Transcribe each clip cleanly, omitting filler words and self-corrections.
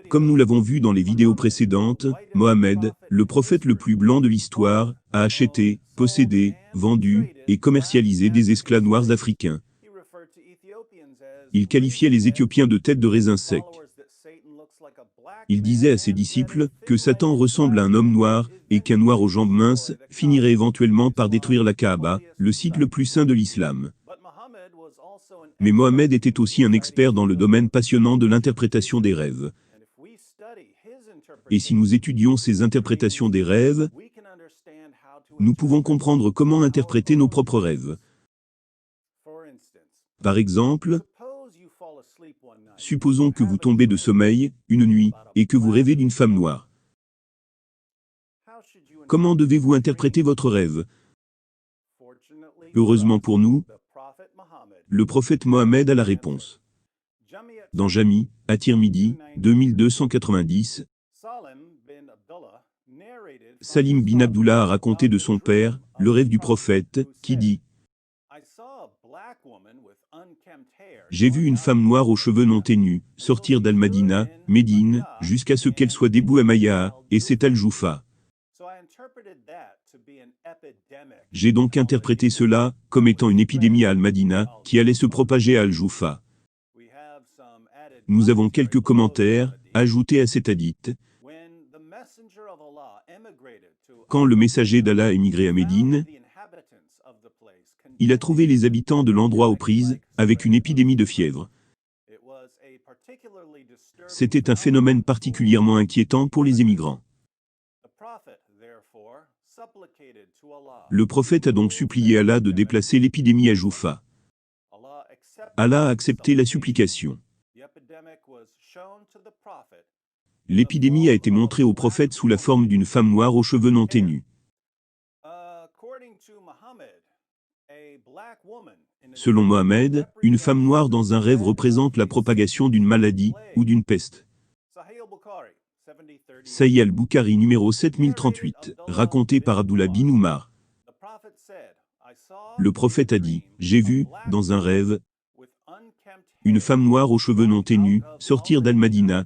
Comme nous l'avons vu dans les vidéos précédentes, Mohammed, le prophète le plus blanc de l'histoire, a acheté, possédé, vendu et commercialisé des esclaves noirs africains. Il qualifiait les Éthiopiens de têtes de raisin sec. Il disait à ses disciples que Satan ressemble à un homme noir et qu'un noir aux jambes minces finirait éventuellement par détruire la Kaaba, le site le plus saint de l'islam. Mais Mohammed était aussi un expert dans le domaine passionnant de l'interprétation des rêves. Et si nous étudions ces interprétations des rêves, nous pouvons comprendre comment interpréter nos propres rêves. Par exemple, supposons que vous tombez de sommeil, une nuit, et que vous rêvez d'une femme noire. Comment devez-vous interpréter votre rêve? Heureusement pour nous, le prophète Mohammed a la réponse. Dans Jami, At-Tirmidhi, 2290, Salim bin Abdullah a raconté de son père, le rêve du prophète, qui dit « J'ai vu une femme noire aux cheveux non ténus, sortir d'Al-Madina, Médine, jusqu'à ce qu'elle soit debout à Maïa, et c'est Al-Joufa. J'ai donc interprété cela comme étant une épidémie à Al-Madina, qui allait se propager à Al-Joufa. » Nous avons quelques commentaires ajoutés à cet hadith. Quand le messager d'Allah émigrait à Médine, il a trouvé les habitants de l'endroit aux prises, avec une épidémie de fièvre. C'était un phénomène particulièrement inquiétant pour les émigrants. Le prophète a donc supplié Allah de déplacer l'épidémie à Joufa. Allah a accepté la supplication. L'épidémie a été montrée au prophète sous la forme d'une femme noire aux cheveux non ténus. Selon Mohammed, une femme noire dans un rêve représente la propagation d'une maladie ou d'une peste. Sahih al-Bukhari numéro 7038, raconté par Abdullah bin Umar. Le prophète a dit, « J'ai vu, dans un rêve, une femme noire aux cheveux non ténus sortir d'Al-Madina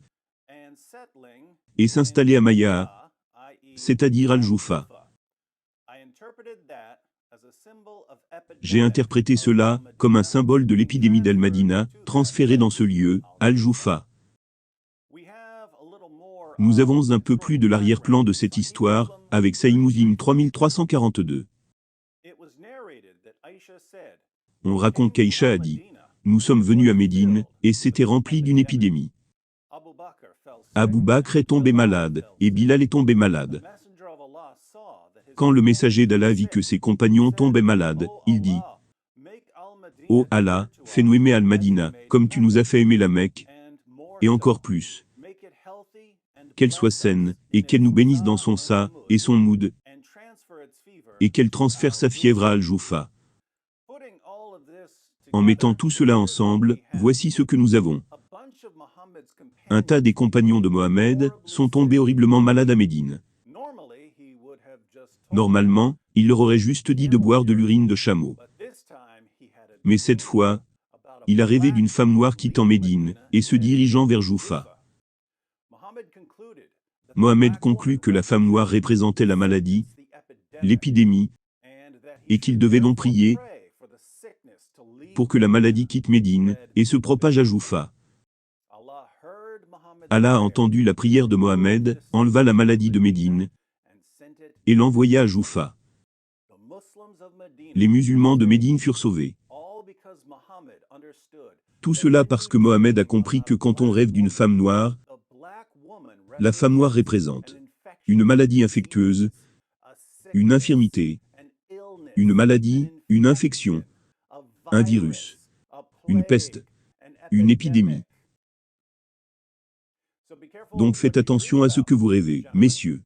et s'installer à Maïa, c'est-à-dire Al-Joufa. J'ai interprété cela comme un symbole de l'épidémie d'Al-Madina, transférée dans ce lieu, Al-Joufa. » Nous avons un peu plus de l'arrière-plan de cette histoire, avec Sahih Muslim 3342. On raconte qu'Aïcha a dit, « Nous sommes venus à Médine, et c'était rempli d'une épidémie. Abu Bakr est tombé malade, et Bilal est tombé malade. Quand le messager d'Allah vit que ses compagnons tombaient malades, il dit, « Ô Allah, fais-nous aimer Al-Madina, comme tu nous as fait aimer la Mecque, et encore plus. Qu'elle soit saine, et qu'elle nous bénisse dans son sa, et son moud, et qu'elle transfère sa fièvre à Al-Joufa. » En mettant tout cela ensemble, voici ce que nous avons. Un tas des compagnons de Mohammed sont tombés horriblement malades à Médine. Normalement, il leur aurait juste dit de boire de l'urine de chameau. Mais cette fois, il a rêvé d'une femme noire quittant Médine et se dirigeant vers Joufa. Mohammed conclut que la femme noire représentait la maladie, l'épidémie, et qu'il devait donc prier pour que la maladie quitte Médine et se propage à Joufa. Allah a entendu la prière de Mohammed, enleva la maladie de Médine et l'envoya à Joufa. Les musulmans de Médine furent sauvés. Tout cela parce que Mohammed a compris que quand on rêve d'une femme noire, la femme noire représente une maladie infectieuse, une infirmité, une maladie, une infection, un virus, une peste, une épidémie. Donc faites attention à ce que vous rêvez, messieurs.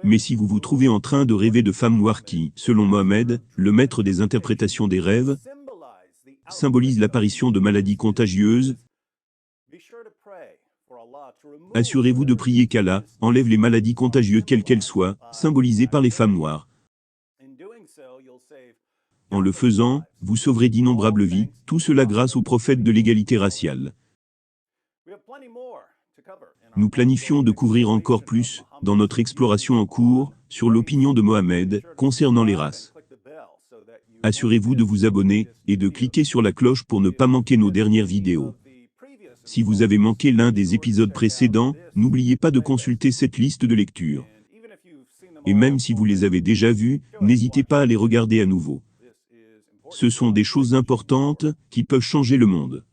Mais si vous vous trouvez en train de rêver de femmes noires qui, selon Mohammed, le maître des interprétations des rêves, symbolisent l'apparition de maladies contagieuses, assurez-vous de prier qu'Allah enlève les maladies contagieuses quelles qu'elles soient, symbolisées par les femmes noires. En le faisant, vous sauverez d'innombrables vies, tout cela grâce au prophète de l'égalité raciale. Nous planifions de couvrir encore plus, dans notre exploration en cours, sur l'opinion de Mohamed, concernant les races. Assurez-vous de vous abonner, et de cliquer sur la cloche pour ne pas manquer nos dernières vidéos. Si vous avez manqué l'un des épisodes précédents, n'oubliez pas de consulter cette liste de lecture. Et même si vous les avez déjà vus, n'hésitez pas à les regarder à nouveau. Ce sont des choses importantes, qui peuvent changer le monde.